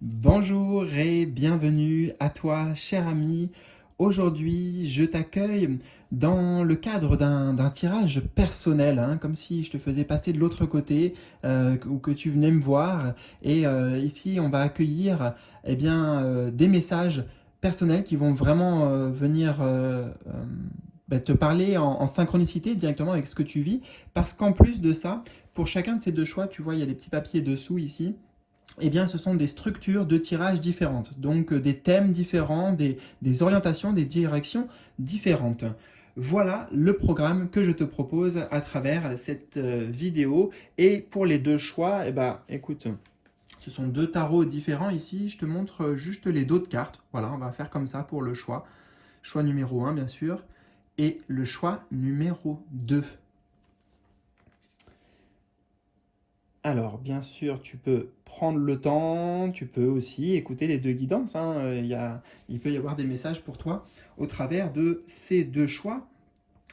Bonjour et bienvenue à toi, cher ami. Aujourd'hui, je t'accueille dans le cadre d'un tirage personnel, hein, comme si je te faisais passer de l'autre côté ou que tu venais me voir. Et ici, on va accueillir des messages personnels qui vont vraiment venir te parler en synchronicité directement avec ce que tu vis. Parce qu'en plus de ça, pour chacun de ces deux choix, tu vois, il y a les petits papiers dessous ici. Eh bien, ce sont des structures de tirage différentes, donc des thèmes différents, des orientations, des directions différentes. Voilà le programme que je te propose à travers cette vidéo. Et pour les deux choix, écoute, ce sont deux tarots différents ici. Je te montre juste les dos de cartes. Voilà, on va faire comme ça pour le choix. Choix numéro 1, bien sûr, et le choix numéro 2. Alors, bien sûr, tu peux prendre le temps, tu peux aussi écouter les deux guidances, hein. Il peut y avoir des messages pour toi au travers de ces deux choix.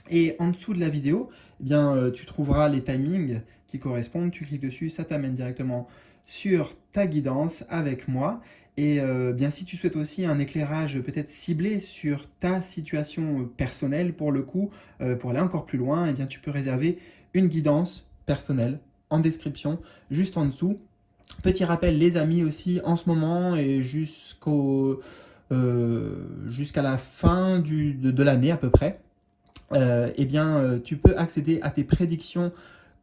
Et en dessous de la vidéo, tu trouveras les timings qui correspondent. Tu cliques dessus, ça t'amène directement sur ta guidance avec moi. Et si tu souhaites aussi un éclairage peut-être ciblé sur ta situation personnelle pour le coup, pour aller encore plus loin, tu peux réserver une guidance personnelle en description, juste en dessous. Petit rappel, les amis aussi, en ce moment et jusqu'à la fin de l'année à peu près, tu peux accéder à tes prédictions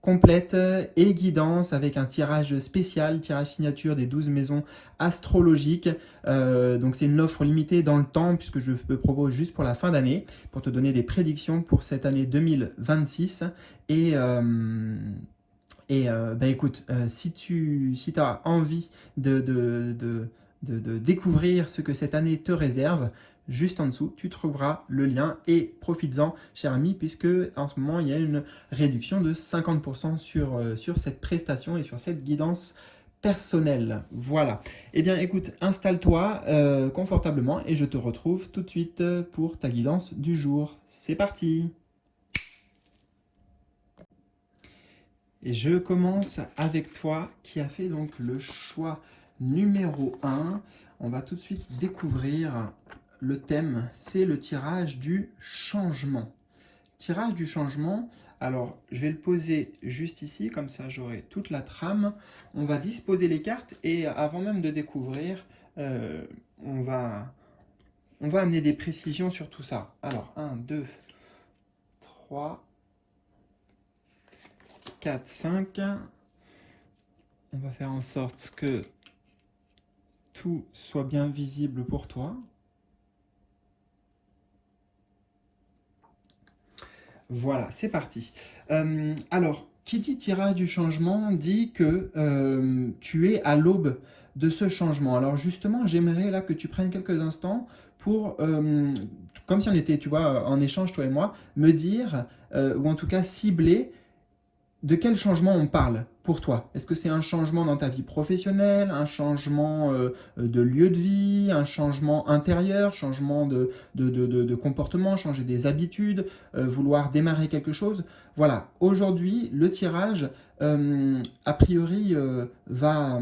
complètes et guidances avec un tirage spécial, tirage signature des 12 maisons astrologiques. Donc c'est une offre limitée dans le temps puisque je le propose juste pour la fin d'année, pour te donner des prédictions pour cette année 2026. Et, écoute, si tu as envie de découvrir ce que cette année te réserve, juste en dessous, tu trouveras le lien et profites-en, cher ami, puisque en ce moment, il y a une réduction de 50% sur cette prestation et sur cette guidance personnelle. Voilà. Eh bien, écoute, installe-toi confortablement et je te retrouve tout de suite pour ta guidance du jour. C'est parti! Et je commence avec toi qui a fait donc le choix numéro 1. On va tout de suite découvrir le thème, c'est le tirage du changement. Tirage du changement, alors je vais le poser juste ici, comme ça j'aurai toute la trame. On va disposer les cartes et avant même de découvrir, on va amener des précisions sur tout ça. Alors 1, 2, 3, 4, 5. On va faire en sorte que tout soit bien visible pour toi. Voilà, c'est parti. Alors, qui dit tirage du changement dit que tu es à l'aube de ce changement. Alors justement, j'aimerais là que tu prennes quelques instants pour, comme si on était, tu vois, en échange, toi et moi, me dire, ou en tout cas cibler, de quel changement on parle pour toi? Est-ce que c'est un changement dans ta vie professionnelle, un changement de lieu de vie, un changement intérieur, changement de comportement, changer des habitudes, vouloir démarrer quelque chose? Voilà, aujourd'hui, le tirage, a priori, va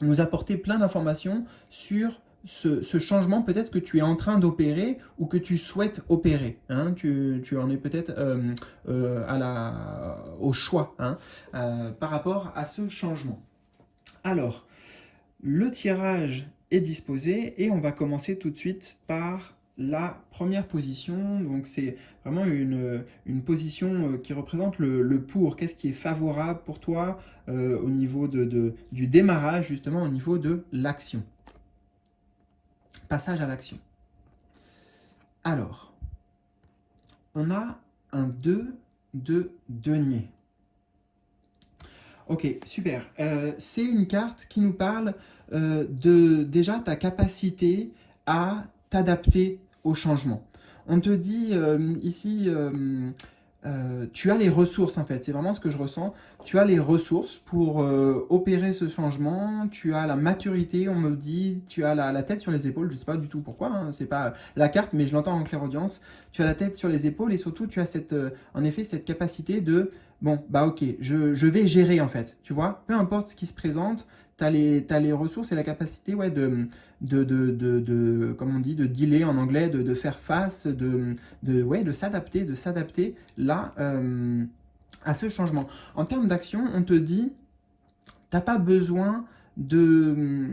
nous apporter plein d'informations sur ce changement peut-être que tu es en train d'opérer ou que tu souhaites opérer, hein. Tu en es peut-être au choix, hein, par rapport à ce changement. Alors, le tirage est disposé et on va commencer tout de suite par la première position. Donc c'est vraiment une position qui représente le pour. Qu'est-ce qui est favorable pour toi au niveau du démarrage, justement au niveau de l'action. Passage à l'action. Alors, on a un 2 de denier. Ok, super. C'est une carte qui nous parle de déjà ta capacité à t'adapter au changement. On te dit ici, tu as les ressources en fait, c'est vraiment ce que je ressens. Tu as les ressources pour opérer ce changement, tu as la maturité, on me dit, tu as la tête sur les épaules, je ne sais pas du tout pourquoi, hein, c'est pas la carte, mais je l'entends en clairaudience. Tu as la tête sur les épaules et surtout tu as en effet cette capacité de, bon, bah ok, je vais gérer en fait, tu vois, peu importe ce qui se présente, t'as les ressources et la capacité ouais, comme on dit, de dealer en anglais, de faire face, ouais, de s'adapter là à ce changement. En termes d'action, on te dit, t'as pas besoin de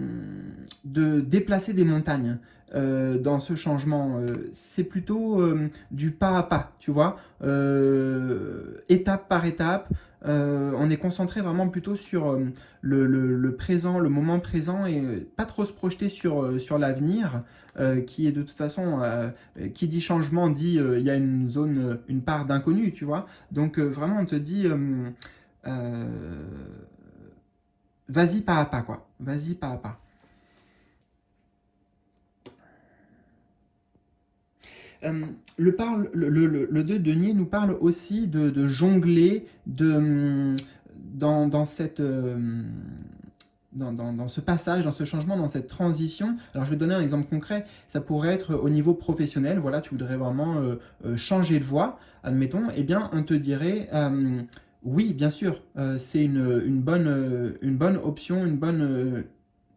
déplacer des montagnes dans ce changement. C'est plutôt du pas à pas, tu vois, étape par étape. On est concentré vraiment plutôt sur le présent, le moment présent et pas trop se projeter sur l'avenir qui est de toute façon, qui dit changement dit il y a une zone, une part d'inconnu, tu vois. Donc vraiment on te dit euh, vas-y pas à pas, quoi. Vas-y pas à pas. Le 2 denier nous parle aussi de jongler dans cette, dans ce passage, dans ce changement, dans cette transition. Alors je vais donner un exemple concret. Ça pourrait être au niveau professionnel. Voilà, tu voudrais vraiment changer de voie, admettons. Eh bien, on te dirait oui, bien sûr, c'est une bonne option,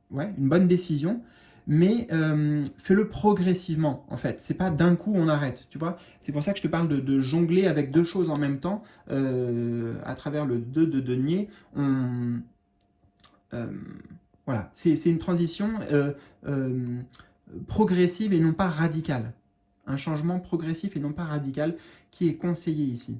ouais, une bonne décision, mais fais-le progressivement, en fait. C'est pas d'un coup on arrête, tu vois. C'est pour ça que je te parle de jongler avec deux choses en même temps. À travers le 2 de denier, euh, voilà, c'est une transition euh, progressive et non pas radicale. Un changement progressif et non pas radical qui est conseillé ici.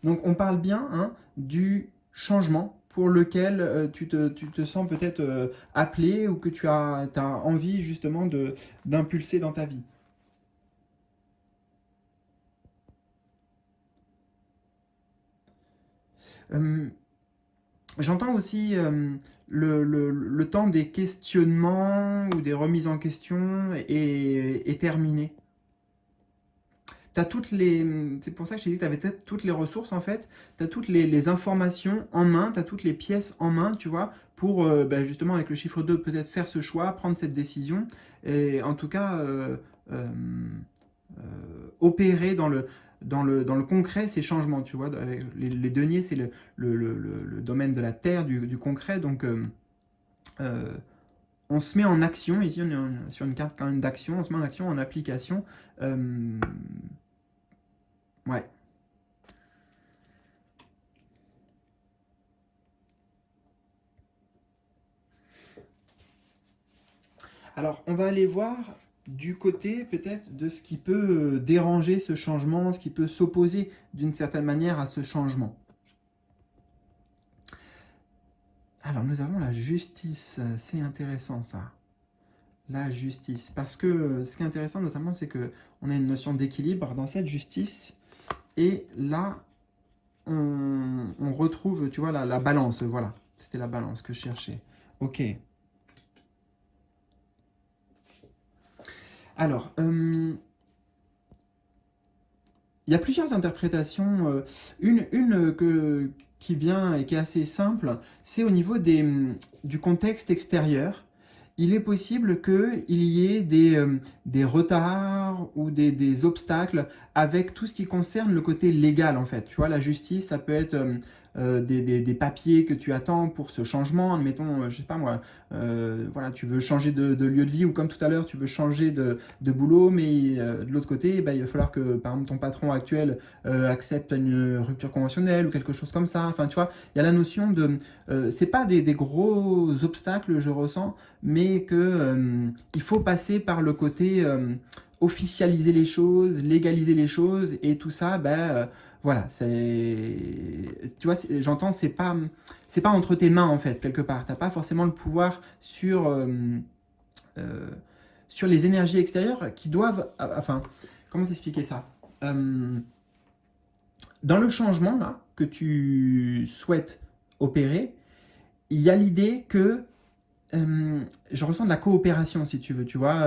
Donc on parle bien hein, du changement pour lequel tu te sens peut-être appelé ou que as envie justement d'impulser dans ta vie. Euh, J'entends aussi le temps des questionnements ou des remises en question est terminé. T'as toutes les, c'est pour ça que je t'ai dit que tu avais peut-être toutes les ressources en fait, tu as toutes les informations en main, tu as toutes les pièces en main, tu vois, pour bah, justement avec le chiffre 2 peut-être faire ce choix, prendre cette décision, et en tout cas euh, opérer dans le concret ces changements, tu vois. Avec les deniers, c'est le domaine de la terre, du concret, donc euh, on se met en action, ici on est sur une carte quand même d'action, on se met en action, en application. Ouais. Alors, on va aller voir du côté peut-être de ce qui peut déranger ce changement, ce qui peut s'opposer d'une certaine manière à ce changement. Alors, nous avons la justice. C'est intéressant ça. La justice. Parce que ce qui est intéressant notamment, c'est que on a une notion d'équilibre dans cette justice. Et là, on retrouve, tu vois, la balance. Voilà. C'était la balance que je cherchais. Ok. Alors, il y a plusieurs interprétations. Qui vient et qui est assez simple, c'est au niveau du contexte extérieur. Il est possible qu'il y ait des retards ou des obstacles avec tout ce qui concerne le côté légal en fait. Tu vois, la justice, ça peut être des papiers que tu attends pour ce changement. Admettons, je sais pas moi, voilà, tu veux changer de lieu de vie ou comme tout à l'heure, tu veux changer de boulot, mais de l'autre côté, bah, il va falloir que par exemple ton patron actuel accepte une rupture conventionnelle ou quelque chose comme ça. Enfin, tu vois, il y a la notion de, c'est pas des gros obstacles, je ressens, mais que il faut passer par le côté officialiser les choses, légaliser les choses et tout ça, ben voilà, tu vois, j'entends, c'est pas entre tes mains en fait quelque part. T'as pas forcément le pouvoir euh, sur les énergies extérieures qui doivent, enfin, comment t'expliquer ça? Euh, Dans le changement là que tu souhaites opérer, il y a l'idée que je ressens de la coopération, si tu veux, tu vois,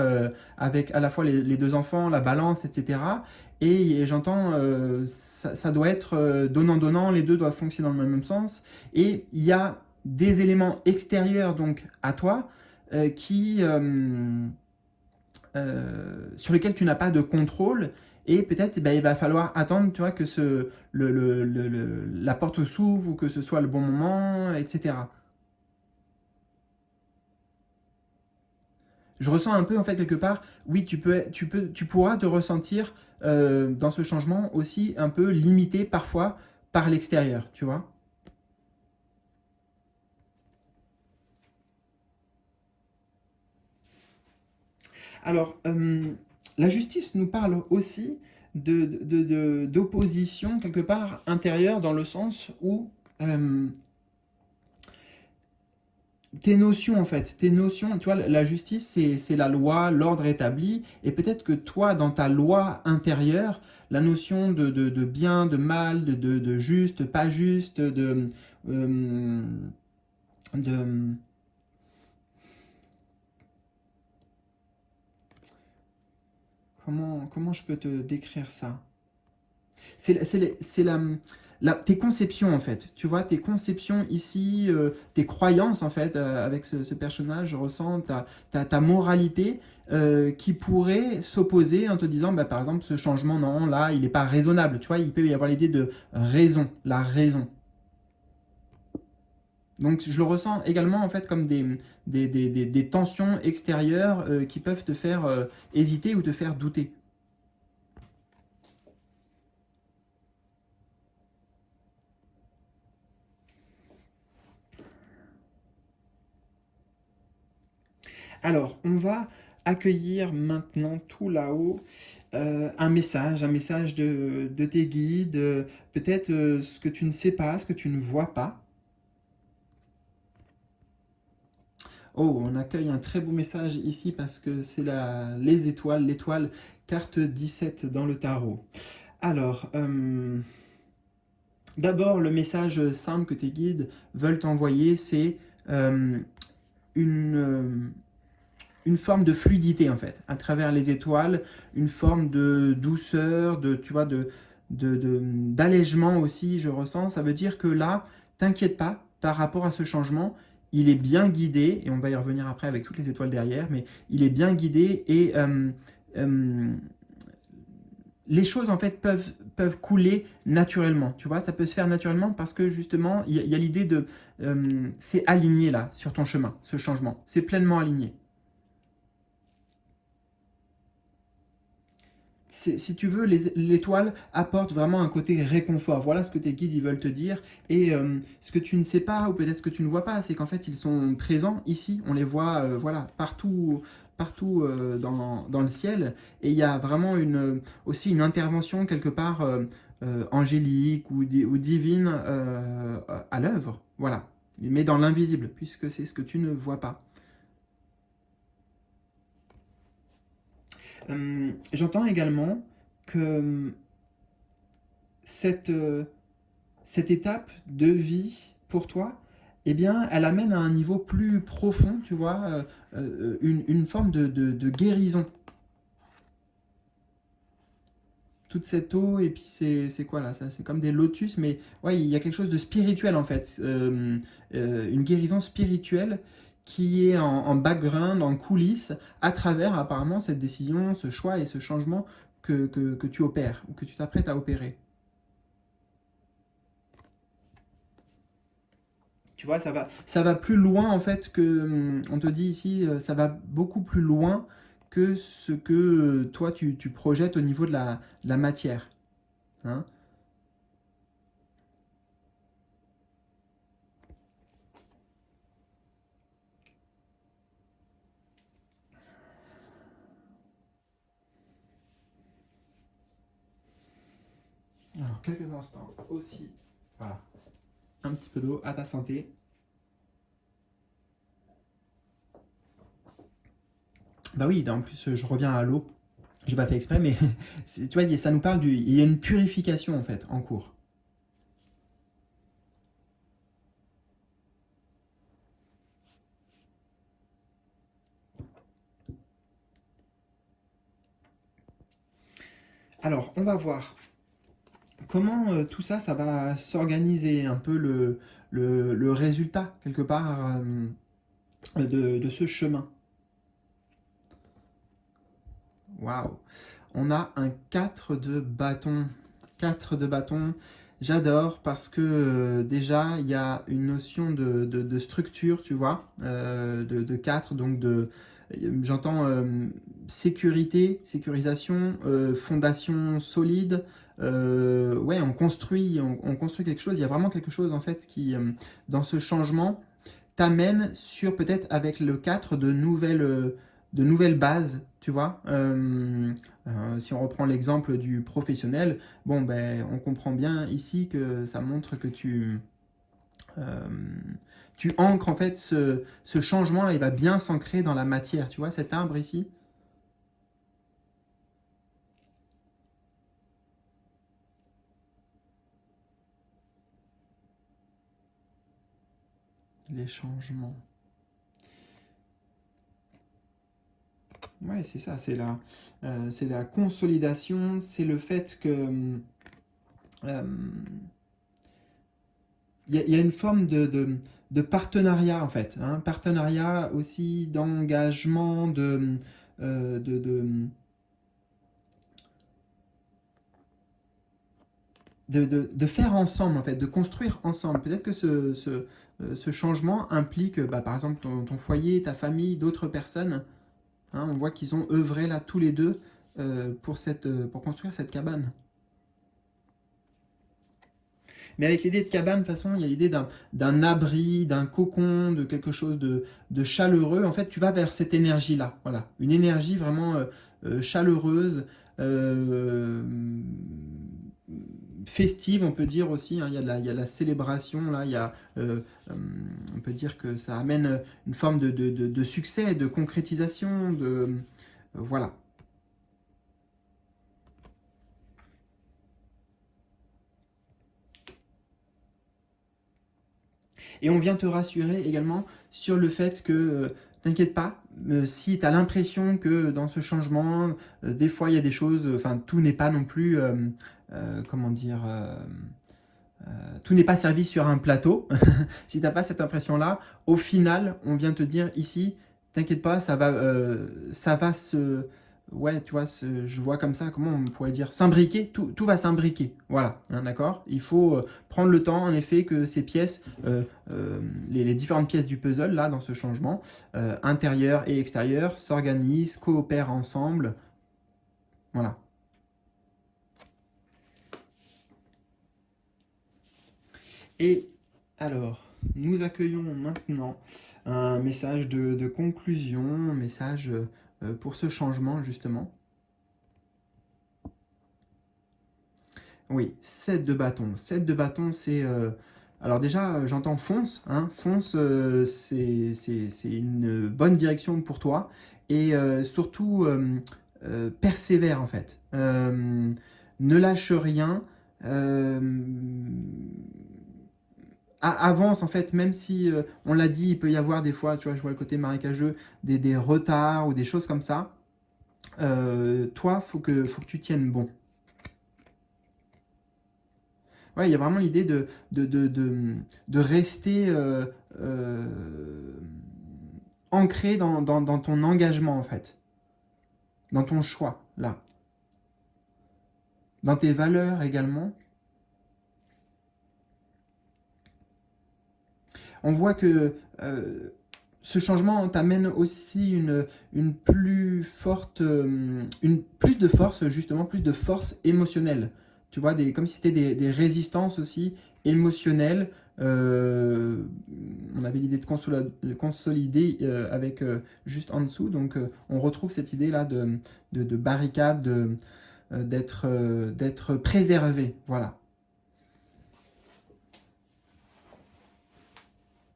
avec à la fois les deux enfants, la balance, etc. Et j'entends, ça doit être donnant-donnant, les deux doivent fonctionner dans le même sens. Et il y a des éléments extérieurs, donc, à toi, qui sur lesquels tu n'as pas de contrôle, et peut-être il va falloir attendre, tu vois, que la porte s'ouvre ou que ce soit le bon moment, etc. Je ressens un peu en fait quelque part, oui, tu pourras te ressentir dans ce changement aussi un peu limité parfois par l'extérieur, tu vois. Alors, la justice nous parle aussi d'opposition quelque part intérieure dans le sens où euh, tes notions en fait, tes notions, tu vois, la justice c'est la loi, l'ordre établi, et peut-être que toi dans ta loi intérieure, la notion de bien, de mal, de juste, pas juste, euh, de comment je peux te décrire ça? C'est tes conceptions en fait, tu vois, tes conceptions ici, tes croyances en fait, avec ce personnage, je ressens ta moralité qui pourrait s'opposer en te disant, bah, par exemple, ce changement, non, là, il n'est pas raisonnable, tu vois, il peut y avoir l'idée de raison, la raison. Donc je le ressens également en fait comme des tensions extérieures qui peuvent te faire hésiter ou te faire douter. Alors, on va accueillir maintenant tout là-haut un message de tes guides, peut-être ce que tu ne sais pas, ce que tu ne vois pas. Oh, on accueille un très beau message ici parce que c'est les étoiles, l'étoile carte 17 dans le tarot. Alors, d'abord, le message simple que tes guides veulent t'envoyer, c'est euh, une, une forme de fluidité en fait, à travers les étoiles, une forme de douceur, tu vois, d'allègement aussi, je ressens. Ça veut dire que là, t'inquiète pas par rapport à ce changement, il est bien guidé, et on va y revenir après avec toutes les étoiles derrière, mais il est bien guidé et euh, les choses en fait peuvent couler naturellement, tu vois, ça peut se faire naturellement parce que justement, il y a l'idée de, c'est aligné là, sur ton chemin, ce changement, c'est pleinement aligné. Si tu veux, l'étoile apporte vraiment un côté réconfort. Voilà ce que tes guides ils veulent te dire. Et ce que tu ne sais pas, ou peut-être ce que tu ne vois pas, c'est qu'en fait, ils sont présents ici. On les voit voilà, partout, partout dans le ciel. Et il y a vraiment aussi une intervention quelque part angélique ou divine à l'œuvre. Voilà. Mais dans l'invisible, puisque c'est ce que tu ne vois pas. J'entends également que cette, cette étape de vie pour toi, eh bien, elle amène à un niveau plus profond, tu vois, une forme de guérison. Toute cette eau, et puis c'est quoi là ça, c'est comme des lotus, mais ouais, il y a quelque chose de spirituel en fait, une guérison spirituelle qui est en background, en coulisses, à travers apparemment cette décision, ce choix et ce changement que tu opères, ou que tu t'apprêtes à opérer. Tu vois, ça va plus loin en fait que, on te dit ici, ça va beaucoup plus loin que ce que toi tu projettes au niveau de la matière. Hein. Alors, quelques instants aussi. Voilà. Un petit peu d'eau à ta santé. Bah oui, en plus, je reviens à l'eau. J'ai pas fait exprès, mais tu vois, ça nous parle il y a une purification en fait en cours. Alors, on va voir comment tout ça, ça va s'organiser, un peu le résultat, quelque part, de ce chemin. Waouh! On a un 4 de bâton. 4 de bâton. J'adore parce que déjà, il y a une notion de structure, tu vois, de 4, donc j'entends sécurité, sécurisation, fondation solide. Ouais, on construit quelque chose. Il y a vraiment quelque chose, en fait, qui, dans ce changement, t'amène sur peut-être avec le 4 de nouvelles bases, tu vois. Si on reprend l'exemple du professionnel, bon, ben, on comprend bien ici que ça montre que euh, tu ancres en fait ce changement, il va bien s'ancrer dans la matière, tu vois, cet arbre ici. Les changements. Ouais, c'est ça, c'est la consolidation, c'est le fait que euh, il y a une forme de partenariat en fait, hein, partenariat aussi d'engagement, euh, de, de, de faire ensemble en fait, de construire ensemble. Peut-être que ce changement implique, bah, par exemple, ton foyer, ta famille, d'autres personnes. Hein, on voit qu'ils ont œuvré là tous les deux pour construire cette cabane. Mais avec l'idée de cabane, de toute façon, il y a l'idée d'un abri, d'un cocon, de quelque chose de chaleureux. En fait, tu vas vers cette énergie-là. Voilà. Une énergie vraiment chaleureuse, euh, festive, on peut dire aussi. Hein. Il y a la célébration, là. Euh, on peut dire que ça amène une forme de succès, de concrétisation, voilà. Et on vient te rassurer également sur le fait que, t'inquiète pas, si tu as l'impression que dans ce changement, des fois il y a des choses, enfin tout n'est pas non plus, comment dire, tout n'est pas servi sur un plateau. Si tu n'as pas cette impression-là, au final, on vient te dire ici, t'inquiète pas, ça va se, ouais, tu vois, je vois comme ça, comment on pourrait dire, s'imbriquer, tout va s'imbriquer, voilà, hein, d'accord. Il faut prendre le temps, en effet, que ces pièces, les différentes pièces du puzzle, là, dans ce changement, intérieur et extérieur, s'organisent, coopèrent ensemble, voilà. Et alors, nous accueillons maintenant un message de conclusion, un message pour ce changement justement. Oui, 7 de bâton. 7 de bâton, c'est... alors déjà, j'entends fonce. Hein. Fonce, c'est une bonne direction pour toi. Et surtout, persévère en fait. Ne lâche rien. Euh, avance en fait, même si on l'a dit, il peut y avoir des fois, tu vois, je vois le côté marécageux, des retards ou des choses comme ça. Toi, faut que tu tiennes bon. Ouais, il y a vraiment l'idée de rester euh, ancré dans ton engagement en fait, dans ton choix là, dans tes valeurs également. On voit que ce changement t'amène aussi une plus forte, plus de force, justement, plus de force émotionnelle. Tu vois, comme si c'était des résistances aussi émotionnelles. Euh, on avait l'idée de consolider avec juste en dessous. Donc, on retrouve cette idée-là de barricade, d'être préservé. Voilà.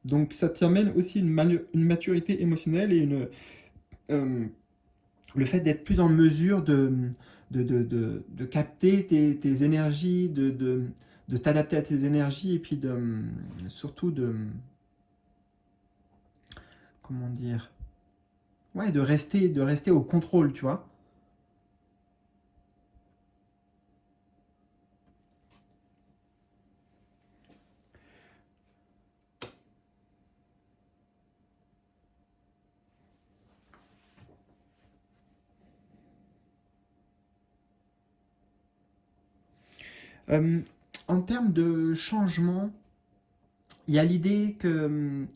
Donc, ça t'amène aussi une maturité émotionnelle et euh, le fait d'être plus en mesure de capter tes énergies, de t'adapter à tes énergies et puis surtout comment dire, ouais, de rester au contrôle, tu vois. Euh, En termes de changement, il y a l'idée que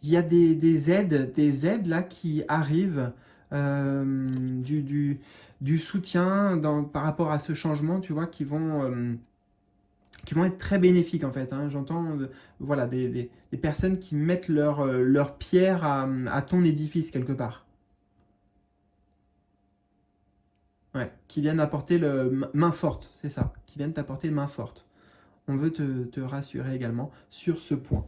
il y a des aides là qui arrivent, du soutien par rapport à ce changement, tu vois, qui vont être très bénéfiques en fait, hein. J'entends voilà, des personnes qui mettent leur pierre à ton édifice quelque part. Ouais, qui viennent apporter main forte, c'est ça, qui viennent t'apporter main forte. On veut te rassurer également sur ce point.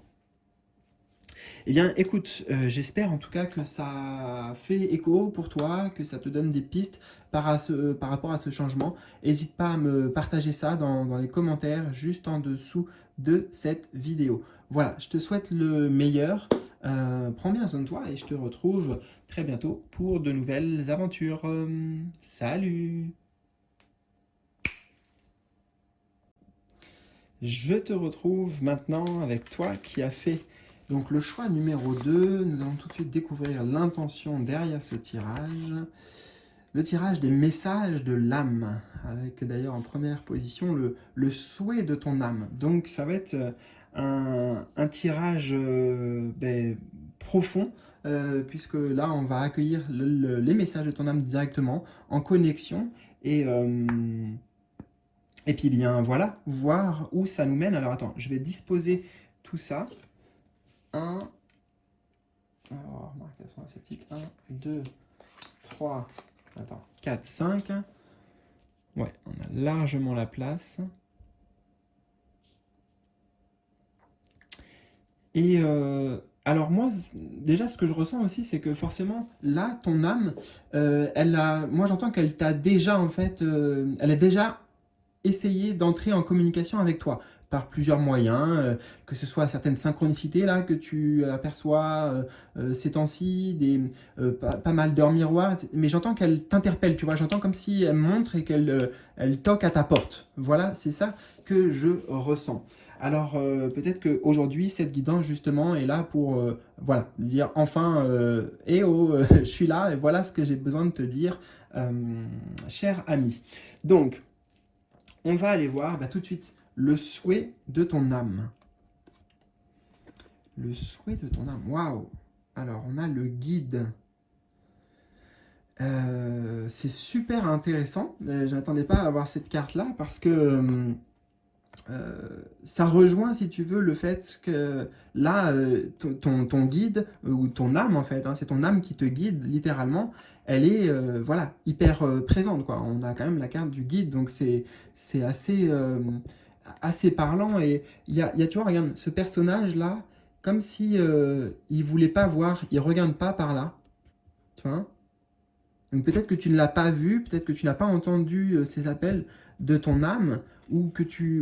Eh bien, écoute, j'espère en tout cas que ça fait écho pour toi, que ça te donne des pistes par rapport à ce changement. N'hésite pas à me partager ça dans les commentaires juste en dessous de cette vidéo. Voilà, je te souhaite le meilleur. Prends bien soin de toi et je te retrouve très bientôt pour de nouvelles aventures. Salut! Je te retrouve maintenant avec toi qui a fait donc le choix numéro 2. Nous allons tout de suite découvrir l'intention derrière ce tirage. Le tirage des messages de l'âme, avec d'ailleurs en première position le souhait de ton âme. Donc ça va être un tirage profond, puisque là on va accueillir les messages de ton âme directement en connexion. Et puis bien voilà, voir où ça nous mène. Alors attends, je vais disposer tout ça. 1, alors marquation aseptique, 1, 2, 3, attends, 4, 5. Ouais, on a largement la place. Et alors moi, déjà ce que je ressens aussi, c'est que forcément, là, ton âme, moi j'entends qu'elle t'a déjà en fait, elle a déjà essayer d'entrer en communication avec toi par plusieurs moyens, que ce soit certaines synchronicités là que tu aperçois ces temps-ci, pas mal d'heures miroirs, mais j'entends qu'elle t'interpelle, tu vois, j'entends comme si elle montre et qu'elle elle toque à ta porte. Voilà, c'est ça que je ressens. Alors peut-être qu'aujourd'hui, cette guidance justement est là pour voilà, dire enfin, eh oh, je suis là et voilà ce que j'ai besoin de te dire, cher ami. Donc, on va aller voir tout de suite le souhait de ton âme. Le souhait de ton âme. Waouh! Alors, on a le guide. C'est super intéressant. Je n'attendais pas à avoir cette carte-là parce que ça rejoint, si tu veux, le fait que là, ton guide, ou ton âme en fait, hein, c'est ton âme qui te guide littéralement, elle est voilà, hyper présente, quoi. On a quand même la carte du guide, donc c'est assez parlant. Et tu vois, regarde, ce personnage-là, comme si il voulait pas voir, il regarde pas par là, tu vois. Donc peut-être que tu ne l'as pas vu, peut-être que tu n'as pas entendu ces appels de ton âme, ou que tu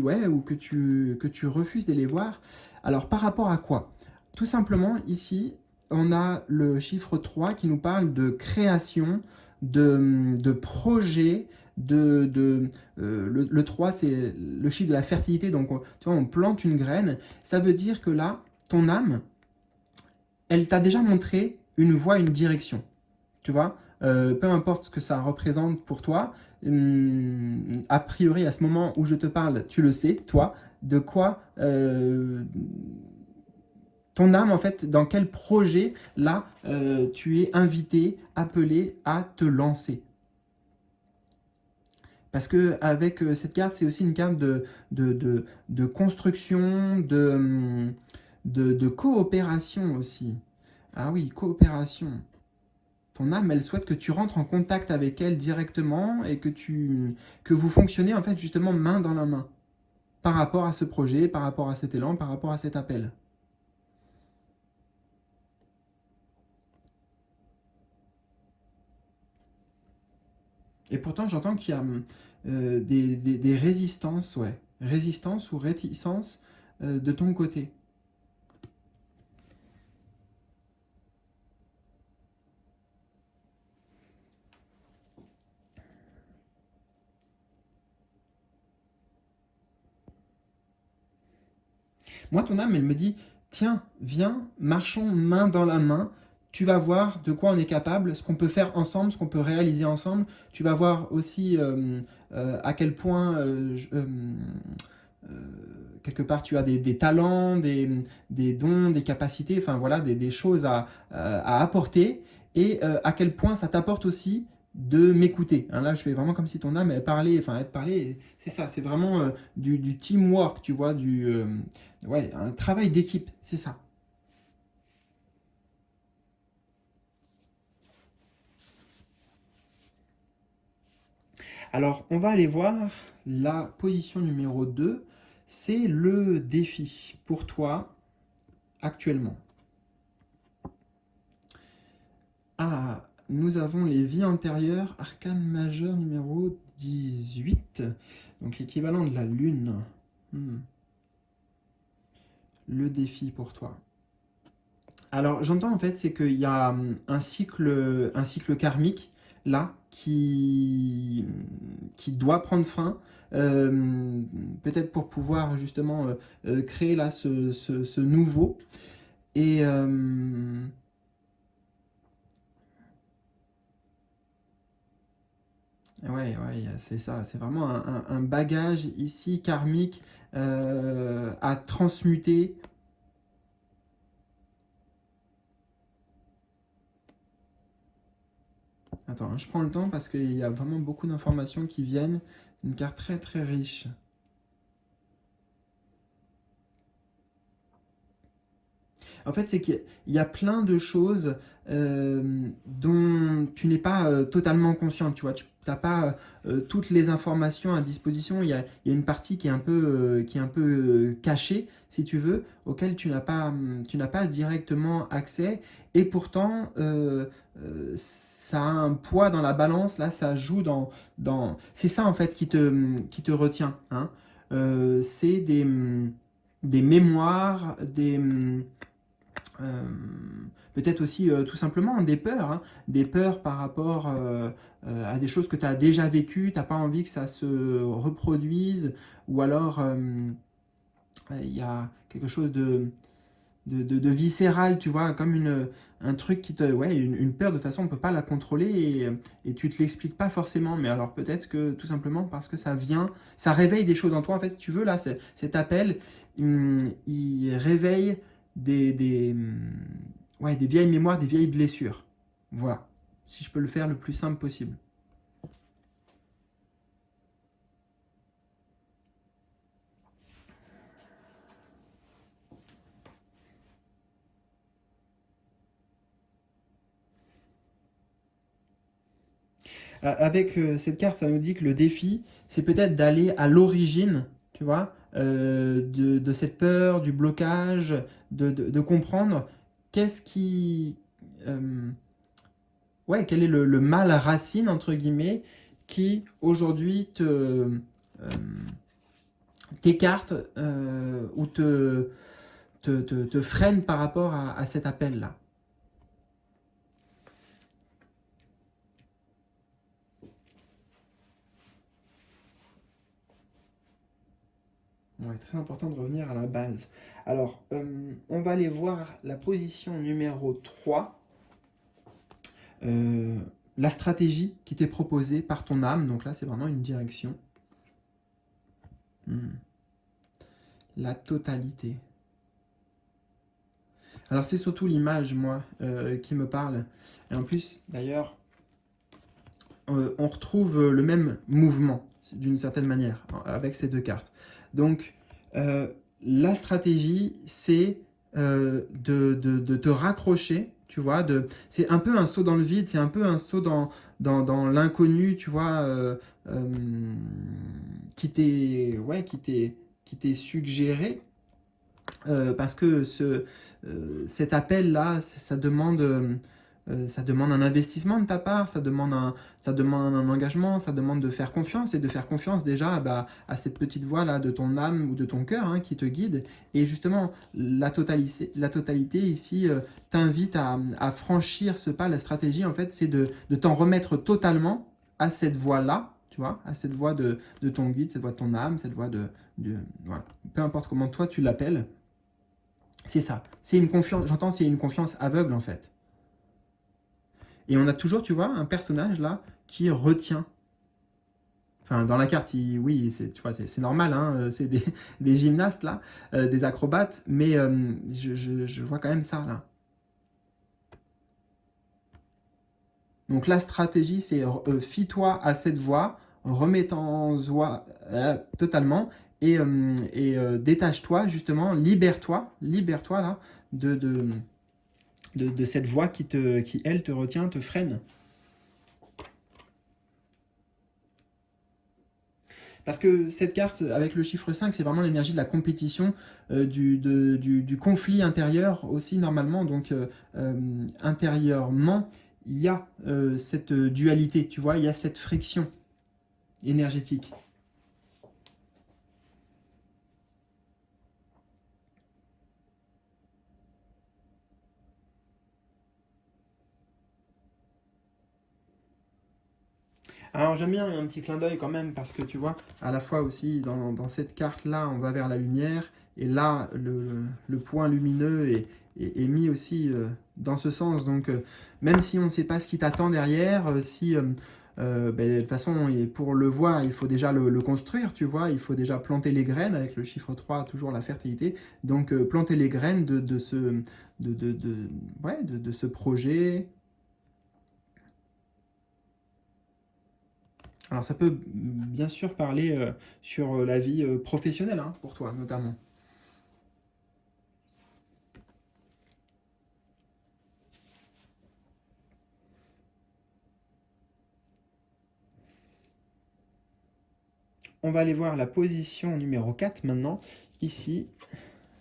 refuses de les voir. Alors par rapport à quoi? Tout simplement, ici, on a le chiffre 3 qui nous parle de création, de projet, le 3, c'est le chiffre de la fertilité, donc tu vois, on plante une graine. Ça veut dire que là, ton âme, elle t'a déjà montré une voie, une direction. Tu vois, peu importe ce que ça représente pour toi, a priori, à ce moment où je te parle, tu le sais, toi, de quoi ton âme, en fait, dans quel projet, là, tu es invité, appelé à te lancer. Parce que avec cette carte, c'est aussi une carte de construction, de coopération aussi. Ah oui, coopération. Ton âme, elle souhaite que tu rentres en contact avec elle directement et que vous fonctionnez en fait justement main dans la main par rapport à ce projet, par rapport à cet élan, par rapport à cet appel. Et pourtant, j'entends qu'il y a des résistances, ouais, résistance ou réticence de ton côté. Moi, ton âme, elle me dit, tiens, viens, marchons main dans la main. tu vas voir de quoi on est capable, ce qu'on peut faire ensemble, ce qu'on peut réaliser ensemble. Tu vas voir aussi à quel point, quelque part, tu as des talents, des dons, des capacités, enfin voilà, des choses à apporter, et à quel point ça t'apporte aussi de m'écouter. Hein, là, je fais vraiment comme si ton âme elle parlait, enfin elle te parlait, c'est ça, c'est vraiment du teamwork, tu vois, ouais, un travail d'équipe, c'est ça. Alors, on va aller voir la position numéro 2. C'est le défi pour toi actuellement. Ah, nous avons les vies antérieures, arcane majeur numéro 18. Donc l'équivalent de la lune. Hmm. Le défi pour toi. Alors, j'entends en fait, c'est qu'il y a un cycle karmique là qui doit prendre fin, peut-être pour pouvoir justement créer là ce nouveau. Et ouais, ouais, c'est ça, c'est vraiment un bagage ici karmique à transmuter. Attends, hein, je prends le temps parce qu'il y a vraiment beaucoup d'informations qui viennent. Une carte très très riche. En fait, c'est qu'il y a plein de choses dont tu n'es pas totalement conscient. Tu vois, tu n'as pas toutes les informations à disposition. Il y a une partie qui est un peu cachée, si tu veux, auquel tu n'as pas directement accès. Et pourtant, ça a un poids dans la balance. Là, ça joue C'est ça, en fait, qui te retient. Hein. C'est des mémoires, euh, peut-être aussi tout simplement des peurs par rapport à des choses que tu as déjà vécues, tu n'as pas envie que ça se reproduise, ou alors il y a quelque chose de viscéral, tu vois, comme un truc ouais, une peur, de toute façon on ne peut pas la contrôler, et tu ne te l'expliques pas forcément, mais alors peut-être que tout simplement parce que ça réveille des choses en toi, en fait, si tu veux, là, cet appel, il réveille ouais, des vieilles mémoires, des vieilles blessures. Voilà, si je peux le faire le plus simple possible. Avec cette carte, ça nous dit que le défi, c'est peut-être d'aller à l'origine, tu vois, de cette peur, du blocage, de comprendre qu'est-ce qui... euh, ouais, quel est le mal racine, entre guillemets, qui aujourd'hui t'écarte ou te freine par rapport à cet appel-là. Ouais, très important de revenir à la base. Alors, on va aller voir la position numéro 3, euh, la stratégie qui t'est proposée par ton âme. Donc là, c'est vraiment une direction. Hmm. La totalité. Alors, c'est surtout l'image, moi, qui me parle. Et en plus, d'ailleurs, on retrouve le même mouvement, d'une certaine manière, avec ces deux cartes. Donc, la stratégie, c'est de te raccrocher, tu vois, c'est un peu un saut dans le vide, c'est un peu un saut dans l'inconnu, tu vois, ouais, qui t'est suggéré, parce que cet appel-là, ça demande un investissement de ta part, ça demande un engagement, ça demande de faire confiance, et de faire confiance déjà bah, à cette petite voix-là de ton âme ou de ton cœur, hein, qui te guide. Et justement, la totalité ici t'invite à franchir ce pas. La stratégie, en fait, c'est de t'en remettre totalement à cette voix-là, tu vois, à cette voix de ton guide, cette voix de ton âme, cette voix voilà. Peu importe comment toi tu l'appelles, c'est ça. C'est une confiance, j'entends, c'est une confiance aveugle, en fait. Et on a toujours, tu vois, un personnage là qui retient. Enfin, dans la carte, oui, tu vois, c'est normal, hein, c'est des gymnastes là, des acrobates, mais je vois quand même ça là. Donc la stratégie, c'est fie-toi à cette voie, remets-en-toi totalement et détache-toi justement, libère-toi là de cette voie qui, elle, te retient, te freine. Parce que cette carte, avec le chiffre 5, c'est vraiment l'énergie de la compétition, du conflit intérieur aussi normalement. Donc intérieurement, il y a cette dualité, tu vois, il y a cette friction énergétique. Alors j'aime bien un petit clin d'œil quand même parce que tu vois, à la fois aussi dans cette carte-là, on va vers la lumière et là, le point lumineux est mis aussi dans ce sens. Donc même si on ne sait pas ce qui t'attend derrière, si ben, de toute façon, et pour le voir, il faut déjà le construire, tu vois, il faut déjà planter les graines avec le chiffre 3 toujours la fertilité. Donc planter les graines ouais, de ce projet. Alors ça peut bien sûr parler sur la vie professionnelle, hein, pour toi notamment. On va aller voir la position numéro 4 maintenant. Ici,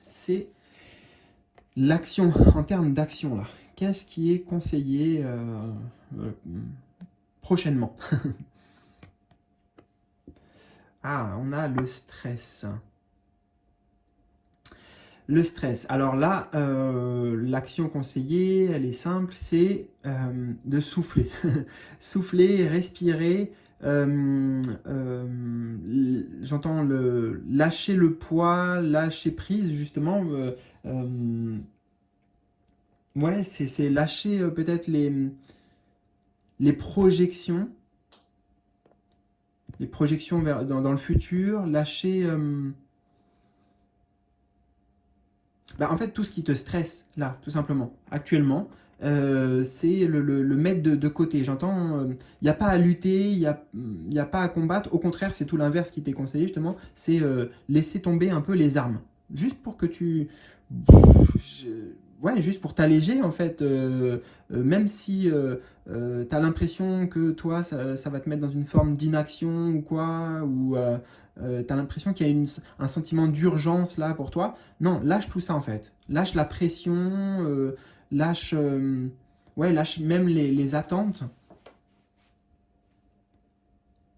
c'est l'action, en termes d'action là. Qu'est-ce qui est conseillé euh, prochainement? Ah, on a le stress. Le stress. Alors là, l'action conseillée, elle est simple, c'est de souffler. Souffler, respirer. J'entends lâcher le poids, lâcher prise, justement. Ouais, c'est lâcher peut-être les les projections dans le futur, lâcher... bah, en fait, tout ce qui te stresse, là, tout simplement, actuellement, c'est le mettre de côté. J'entends, il n'y a pas à lutter, y a pas à combattre. Au contraire, c'est tout l'inverse qui t'est conseillé, justement. C'est laisser tomber un peu les armes. Juste pour que tu... Ouais, juste pour t'alléger, en fait. Même si tu as l'impression que toi, ça va te mettre dans une forme d'inaction ou quoi, ou tu as l'impression qu'il y a un sentiment d'urgence là pour toi. Non, lâche tout ça en fait. Lâche la pression, lâche, ouais, lâche même les attentes.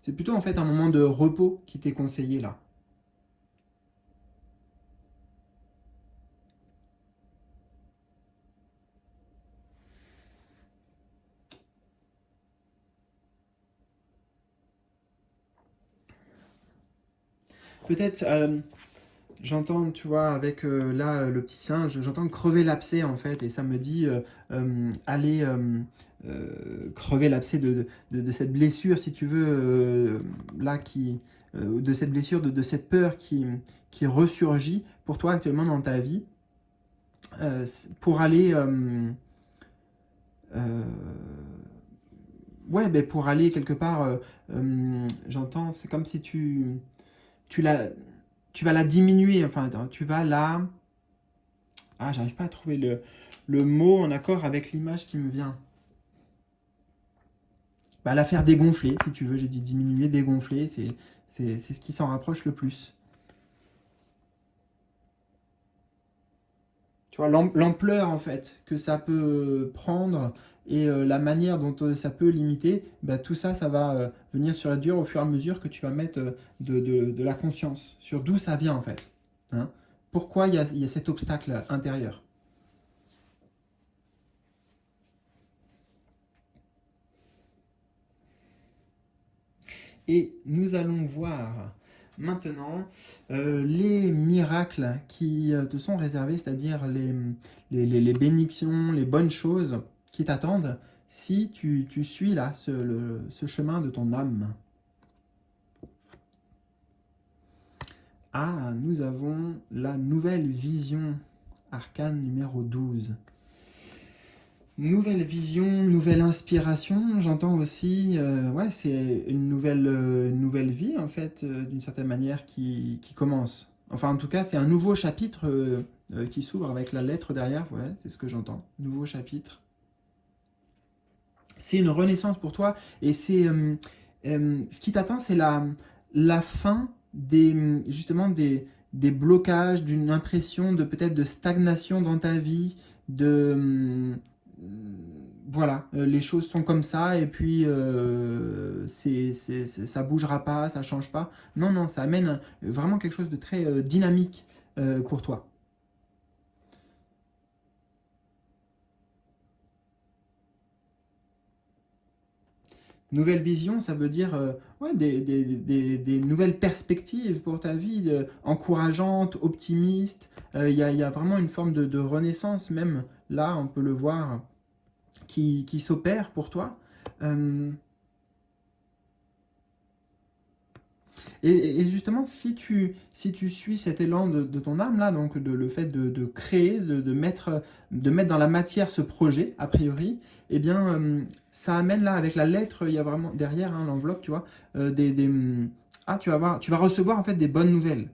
C'est plutôt en fait un moment de repos qui t'est conseillé là. Peut-être, j'entends, tu vois, avec là le petit singe, j'entends crever l'abcès en fait, et ça me dit aller crever l'abcès de cette blessure, si tu veux, là de cette blessure, de cette peur qui ressurgit pour toi actuellement dans ta vie, pour aller euh, ouais, ben pour aller quelque part, j'entends, c'est comme si tu la, tu vas la diminuer, enfin, tu vas la... Ah, j'arrive pas à trouver le mot en accord avec l'image qui me vient. Bah, la faire dégonfler, si tu veux, j'ai dit diminuer, dégonfler, c'est ce qui s'en rapproche le plus. Tu vois, l'ampleur, en fait, que ça peut prendre et la manière dont ça peut limiter, bah, tout ça, ça va venir sur la durée au fur et à mesure que tu vas mettre de la conscience sur d'où ça vient, en fait. Hein. Pourquoi il y a cet obstacle intérieur? Et nous allons voir maintenant les miracles qui te sont réservés, c'est-à-dire les bénédictions, les bonnes choses qui t'attendent si tu suis là ce chemin de ton âme. Ah, nous avons la nouvelle vision, arcane numéro 12. Nouvelle vision, nouvelle inspiration, j'entends aussi, ouais, c'est une nouvelle vie, en fait, d'une certaine manière, qui commence. Enfin, en tout cas, c'est un nouveau chapitre qui s'ouvre avec la lettre derrière, ouais, c'est ce que j'entends. Nouveau chapitre. C'est une renaissance pour toi, et c'est ce qui t'attend, c'est la fin justement des blocages, d'une impression de peut-être de stagnation dans ta vie, de voilà, les choses sont comme ça et puis ça bougera pas, ça change pas. Non, non, ça amène vraiment quelque chose de très dynamique pour toi. Nouvelle vision, ça veut dire ouais, des nouvelles perspectives pour ta vie, encourageantes, optimistes. Il y a vraiment une forme de renaissance, même là, on peut le voir, qui s'opère pour toi. Euh, et justement, si tu suis cet élan de ton âme, là, donc le fait de créer, de mettre dans la matière ce projet, a priori, eh bien, ça amène là, avec la lettre, il y a vraiment derrière hein, l'enveloppe, tu vois, ah, tu vas recevoir en fait des bonnes nouvelles.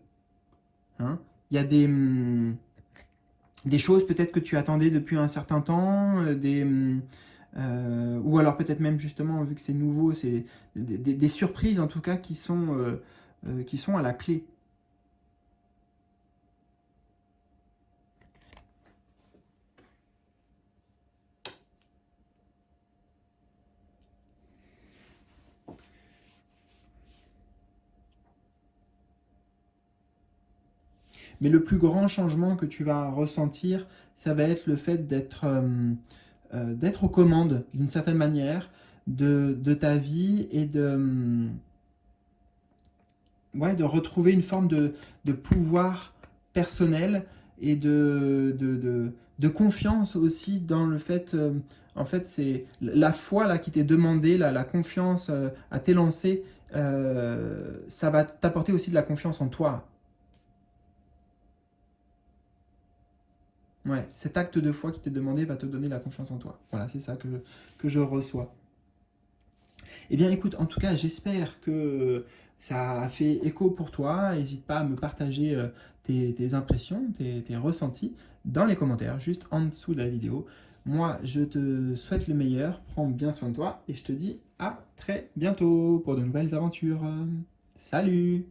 Hein. Il y a des choses peut-être que tu attendais depuis un certain temps, ou alors peut-être même justement, vu que c'est nouveau, c'est des surprises en tout cas qui sont à la clé. Mais le plus grand changement que tu vas ressentir, ça va être le fait d'être aux commandes d'une certaine manière de ta vie et ouais, de retrouver une forme de pouvoir personnel et de confiance aussi dans le fait, en fait, c'est la foi là qui t'est demandée, la confiance à t'élancer, ça va t'apporter aussi de la confiance en toi. Ouais, cet acte de foi qui t'est demandé va te donner la confiance en toi. Voilà, c'est ça que je reçois. Eh bien, écoute, en tout cas, j'espère que ça a fait écho pour toi. N'hésite pas à me partager tes impressions, tes ressentis dans les commentaires, juste en dessous de la vidéo. Moi, je te souhaite le meilleur, prends bien soin de toi et je te dis à très bientôt pour de nouvelles aventures. Salut!